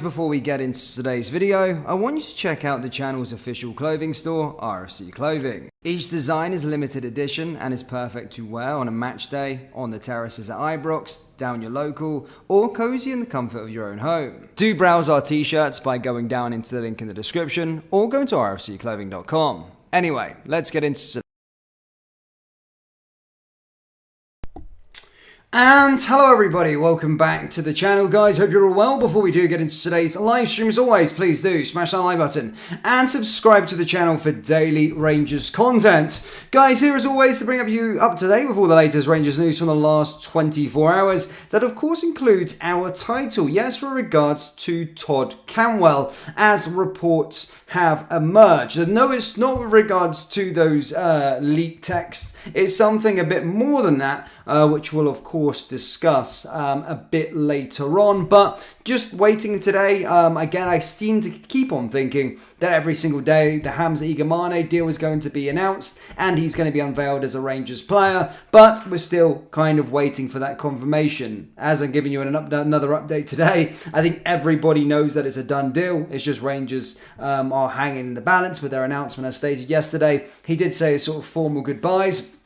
Before we get into today's video, I want you to check out the channel's official clothing store, RFC Clothing. Each design is limited edition and is perfect to wear on a match day, on the terraces at Ibrox, down your local, or cozy in the comfort of your own home. Do browse our t-shirts by going down into the link in the description or going to rfcclothing.com. Anyway, let's get into And hello everybody, welcome back to the channel guys, hope you're all well. Before we do get into today's live stream, as always, please do smash that like button and subscribe to the channel for daily Rangers content. Guys, here as always to bring you up to date with all the latest Rangers news from the last 24 hours. That of course includes our title, yes, with regards to Todd Cantwell, as reports have emerged. And no, it's not with regards to those leaked texts, it's something a bit more than that, which we'll of course discuss a bit later on. But just waiting today, again, I seem to keep on thinking that every single day the Hamza Igamane deal is going to be announced and he's going to be unveiled as a Rangers player, but we're still kind of waiting for that confirmation. As I'm giving you another update today, I think everybody knows that it's a done deal. It's just Rangers are hanging in the balance with their announcement. As stated yesterday, he did say sort of formal goodbyes.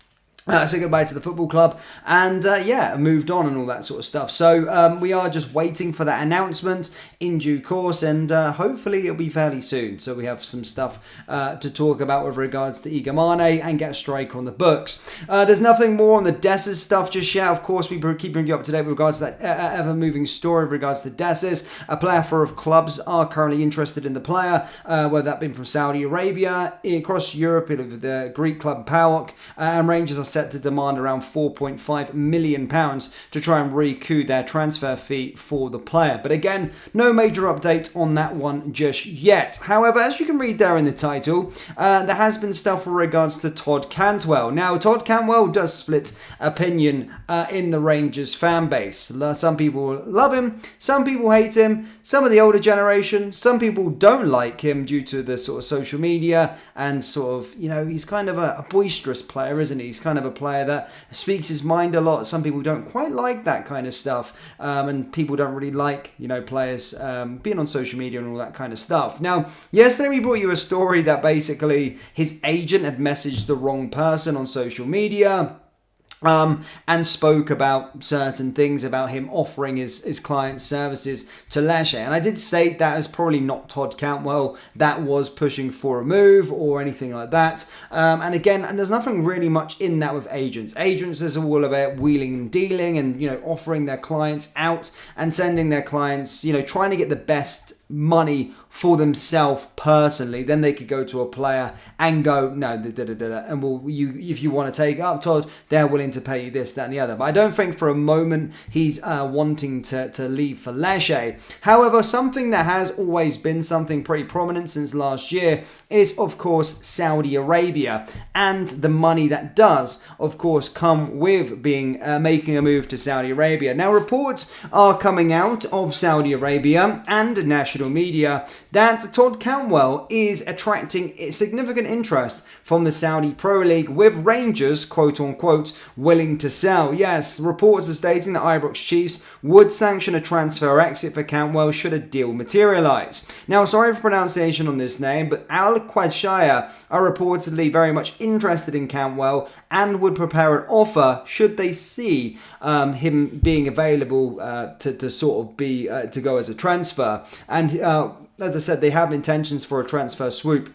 Say goodbye to the football club and yeah, moved on and all that sort of stuff. So we are just waiting for that announcement in due course, and hopefully it'll be fairly soon. So we have some stuff to talk about with regards to Igamane and get a striker on the books. There's nothing more on the Dessers stuff just yet. Of course, we keep bringing you up to date with regards to that ever-moving story with regards to Dessers. A plethora of clubs are currently interested in the player, whether that been from Saudi Arabia, across Europe, the Greek club PAOK, and Rangers are set to demand around £4.5 million to try and recoup their transfer fee for the player. But again, no major update on that one just yet. However, as you can read there in the title, there has been stuff with regards to Todd Cantwell. Now, Todd Cantwell does split opinion in the Rangers fan base. Some people love him, some people hate him, some of the older generation, some people don't like him due to the sort of social media and sort of, you know, he's kind of a boisterous player, isn't he? He's kind of a player that speaks his mind a lot. Some people don't quite like that kind of stuff, and people don't really like, you know, players being on social media and all that kind of stuff. Now, yesterday we brought you a story that basically his agent had messaged the wrong person on social media. And spoke about certain things about him offering his client's services to Lecce. And I did say that is probably not Todd Cantwell that was pushing for a move or anything like that. And again, and there's nothing really much in that with agents. Agents is all about wheeling and dealing and, you know, offering their clients out and sending their clients, you know, trying to get the best money for themselves personally. Then they could go to a player and go, no, and if you want to take it up, Todd, they're willing to pay you this, that, and the other. But I don't think for a moment he's wanting to leave for Lecce. However, something that has always been something pretty prominent since last year is, of course, Saudi Arabia and the money that does, of course, come with being making a move to Saudi Arabia. Now, reports are coming out of Saudi Arabia and national media that Todd Cantwell is attracting significant interest from the Saudi Pro League, with Rangers, quote unquote, willing to sell. Yes, reports are stating that Ibrox Chiefs would sanction a transfer exit for Cantwell should a deal materialise. Now, sorry for pronunciation on this name, but Al Qadshaya are reportedly very much interested in Cantwell and would prepare an offer should they see him being available to sort of be to go as a transfer. And as I said, they have intentions for a transfer swoop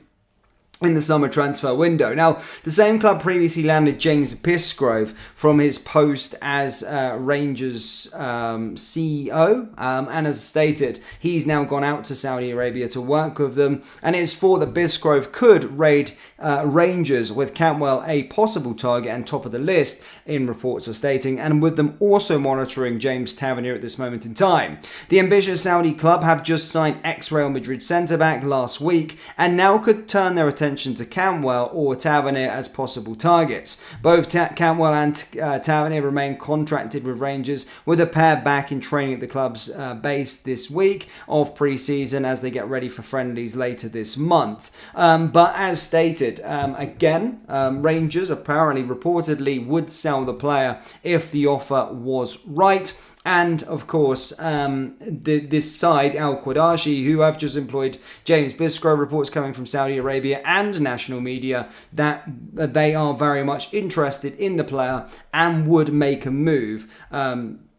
in the summer transfer window. Now, the same club previously landed James Pisgrove from his post as Rangers CEO, and as stated, he's now gone out to Saudi Arabia to work with them, and it is thought that Pisgrove could raid Rangers, with Cantwell a possible target and top of the list, in reports are stating, and with them also monitoring James Tavernier at this moment in time. The ambitious Saudi club have just signed ex-Real Madrid centre-back last week, and now could turn their attention to Cantwell or Tavernier as possible targets. Both Cantwell and Tavernier remain contracted with Rangers, with a pair back in training at the club's base this week of pre-season as they get ready for friendlies later this month. But as stated, again, Rangers apparently reportedly would sell sell the player if the offer was right. And of course, this side, Al Qadashi, who have just employed James Biscrow, reports coming from Saudi Arabia and national media that they are very much interested in the player and would make a move.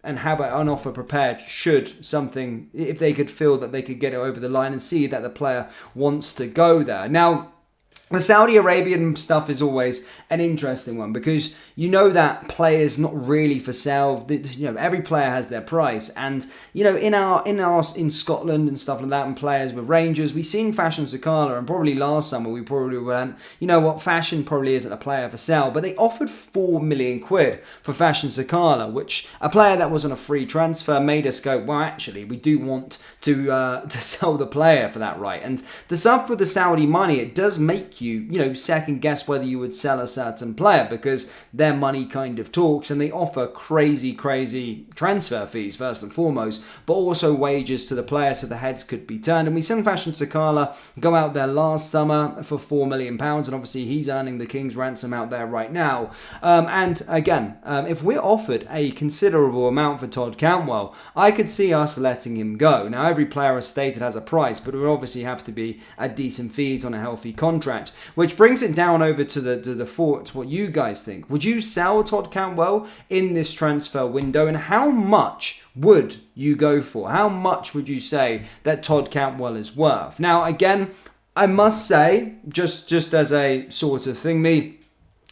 And have an offer prepared should something, if they could feel that they could get it over the line and see that the player wants to go there. Now, the Saudi Arabian stuff is always an interesting one because you know that players not really for sale. You know, every player has their price, and you know in Scotland and stuff like that, and players with Rangers, we've seen Fashion Sakala, and probably last summer we probably went, you know what, Fashion probably isn't a player for sale, but they offered £4 million for Fashion Sakala, which a player that was on a free transfer made us go, well, actually we do want to sell the player for that, right? And the stuff with the Saudi money, it does make you second guess whether you would sell a certain player because their money kind of talks, and they offer crazy transfer fees first and foremost, but also wages to the player so the heads could be turned. And we seen Fashion Sakala go out there last summer for £4 million, and obviously he's earning the king's ransom out there right now. And again, if we're offered a considerable amount for Todd Cantwell, I could see us letting him go. Now, every player as stated has a price, but it would obviously have to be at decent fees on a healthy contract. Which brings it down over to the thoughts, what you guys think. Would you sell Todd Cantwell in this transfer window, and how much would you go for? How much would you say that Todd Cantwell is worth? Now, again, I must say, just as a sort of thing,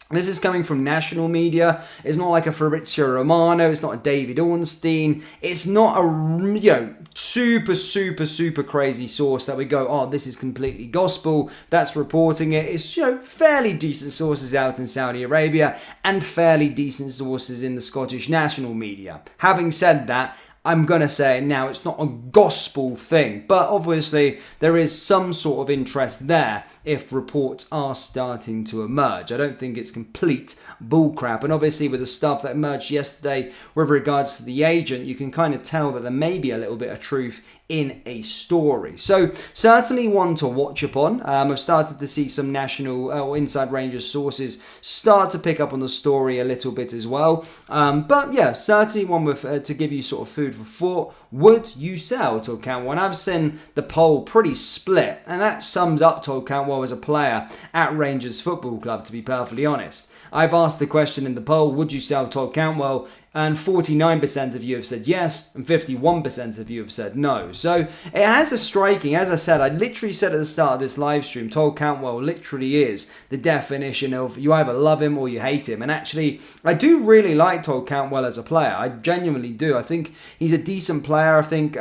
this is coming from national media. It's not like a Fabrizio Romano. It's not a David Ornstein. It's not a super crazy source that we go, oh, this is completely gospel that's reporting it. It's fairly decent sources out in Saudi Arabia and fairly decent sources in the Scottish national media. Having said that, I'm going to say now it's not a gospel thing, but obviously there is some sort of interest there if reports are starting to emerge. I don't think it's complete bullcrap, and obviously with the stuff that emerged yesterday with regards to the agent, you can kind of tell that there may be a little bit of truth in a story. So certainly one to watch upon. I've started to see some national or Inside Rangers sources start to pick up on the story a little bit as well. But yeah, certainly one with to give you sort of food for thought. Would you sell Todd Cantwell? And I've seen the poll pretty split, and that sums up Todd Cantwell as a player at Rangers Football Club, to be perfectly honest. I've asked the question in the poll, would you sell Todd Cantwell? And 49% of you have said yes, and 51% of you have said no. So it has a striking, as I said, I literally said at the start of this live stream, Todd Cantwell literally is the definition of you either love him or you hate him. And actually, I do really like Todd Cantwell as a player. I genuinely do. I think he's a decent player. I think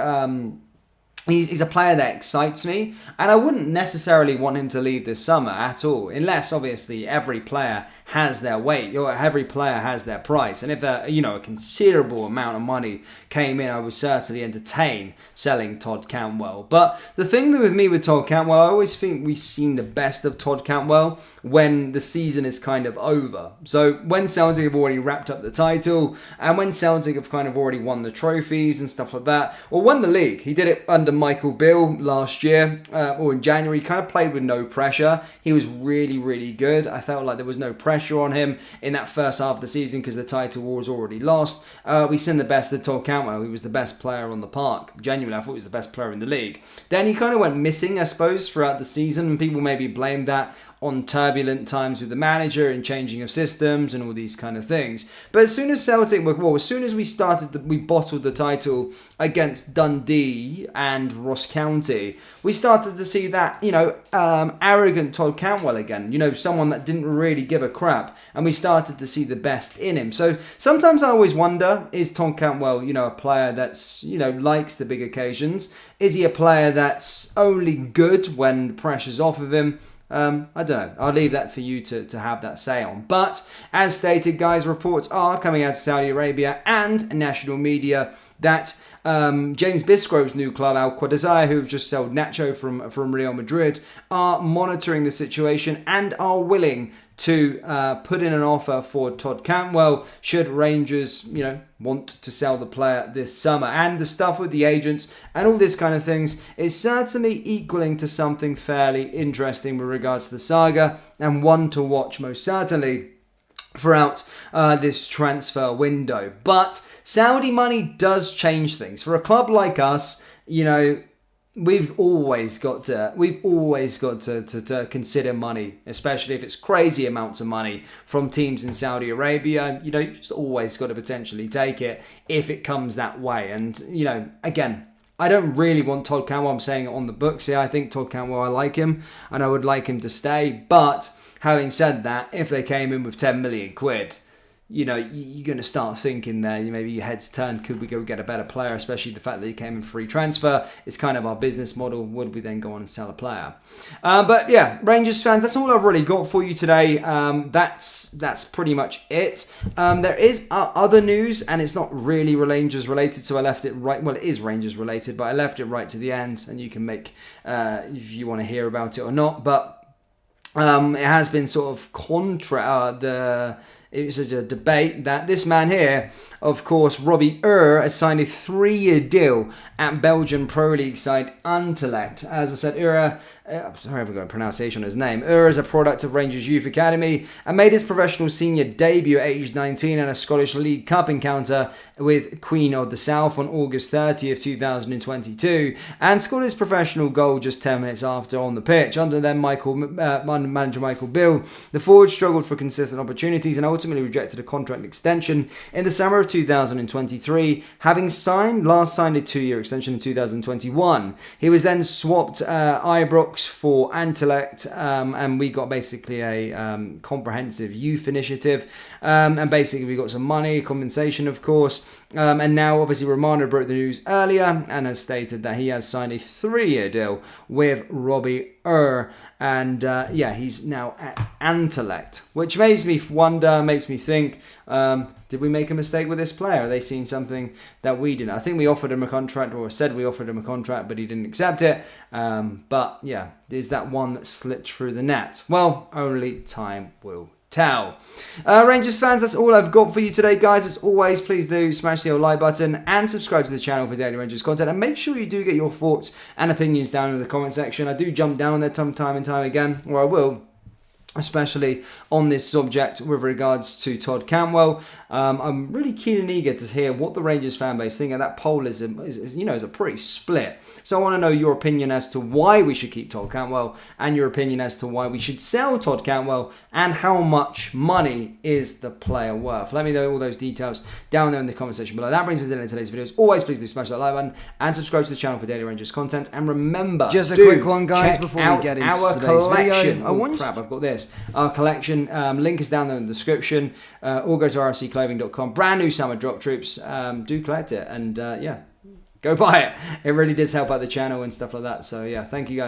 He's a player that excites me, and I wouldn't necessarily want him to leave this summer at all, unless obviously every player has their weight, or every player has their price. And if a considerable amount of money came in, I would certainly entertain selling Todd Cantwell. But the thing with me with Todd Cantwell, I always think we've seen the best of Todd Cantwell when the season is kind of over. So when Celtic have already wrapped up the title, and when Celtic have kind of already won the trophies and stuff like that, or won the league. He did it under Michael Beale last year, or in January. He kind of played with no pressure. He was really good. I felt like there was no pressure on him in that first half of the season because the title was already lost. We've seen the best of Todd Cantwell. He was the best player on the park. Genuinely, I thought he was the best player in the league. Then he kind of went missing, I suppose, throughout the season, and people maybe blamed that on turbulent times with the manager and changing of systems and all these kind of things. But as soon as Celtic as soon as we bottled the title against Dundee and Ross County, we started to see that, arrogant Todd Cantwell again, someone that didn't really give a crap, and we started to see the best in him. So sometimes I always wonder, is Todd Cantwell, a player that's, likes the big occasions? Is he a player that's only good when the pressure's off of him? I don't know. I'll leave that for you to have that say on. But as stated, guys, reports are coming out of Saudi Arabia and national media that James Biscrow's new club, Al Qadashi, who have just sold Nacho from Real Madrid, are monitoring the situation and are willing to put in an offer for Todd Cantwell should Rangers, want to sell the player this summer. And the stuff with the agents and all this kind of things is certainly equaling to something fairly interesting with regards to the saga, and one to watch most certainly throughout this transfer window. But Saudi money does change things. For a club like us, you know, we've always got to consider money, especially if it's crazy amounts of money from teams in Saudi Arabia. You know, you just always got to potentially take it if it comes that way. And, you know, again, I don't really want Todd Cantwell. I'm saying it on the books here. I think Todd Cantwell, I like him and I would like him to stay. But having said that, if they came in with 10 million quid, you know, you're going to start thinking there, maybe your head's turned, could we go get a better player, especially the fact that he came in free transfer. It's kind of our business model. Would we then go on and sell a player? But yeah, Rangers fans, that's all I've really got for you today. That's pretty much it. There is other news, and it's not really Rangers related, so I left it right. Well, it is Rangers related, but I left it right to the end, and you can make, if you want to hear about it or not, but it has been sort of it was a debate that this man here, of course, Robbie has signed a 3-year deal at Belgian Pro League side Anderlecht. As I said, sorry, I've got a pronunciation on his name. Is a product of Rangers Youth Academy and made his professional senior debut at age 19 in a Scottish League Cup encounter with Queen of the South on August 30th, 2022, and scored his professional goal just 10 minutes after on the pitch. Under then manager Michael Bill, the forward struggled for consistent opportunities and ultimately rejected a contract extension in the summer of 2023, having last signed a 2-year extension in 2021. He was then swapped Ibrox for Anderlecht, and we got basically a comprehensive youth initiative, and basically we got some money, compensation of course, and now obviously Romano broke the news earlier and has stated that he has signed a 3-year deal with Robbie and he's now at Anderlecht, which makes me wonder, makes me think, did we make a mistake with this player? Are they seeing something that we didn't? I think we offered him a contract, or said we offered him a contract, but he didn't accept it. But yeah, is that one that slipped through the net? Well, only time will tell. Rangers fans, that's all I've got for you today, guys. As always, please do smash the old like button and subscribe to the channel for daily Rangers content, and make sure you do get your thoughts and opinions down in the comment section. I do jump down there time and time again, or I will, especially on this subject with regards to Todd Cantwell. I'm really keen and eager to hear what the Rangers fan base think, and that poll is a pretty split. So I want to know your opinion as to why we should keep Todd Cantwell, and your opinion as to why we should sell Todd Cantwell, and how much money is the player worth. Let me know all those details down there in the comment section below. That brings us to the end of today's video. As always, please do smash that like button and subscribe to the channel for daily Rangers content. And remember, just a quick one, guys, before we get into our today's collection. video. I've got this. Our collection link is down there in the description, or go to rfcclothing.com. Brand new summer drop troops. Do collect it, and go buy it. It really does help out the channel and stuff like that. So yeah, thank you guys.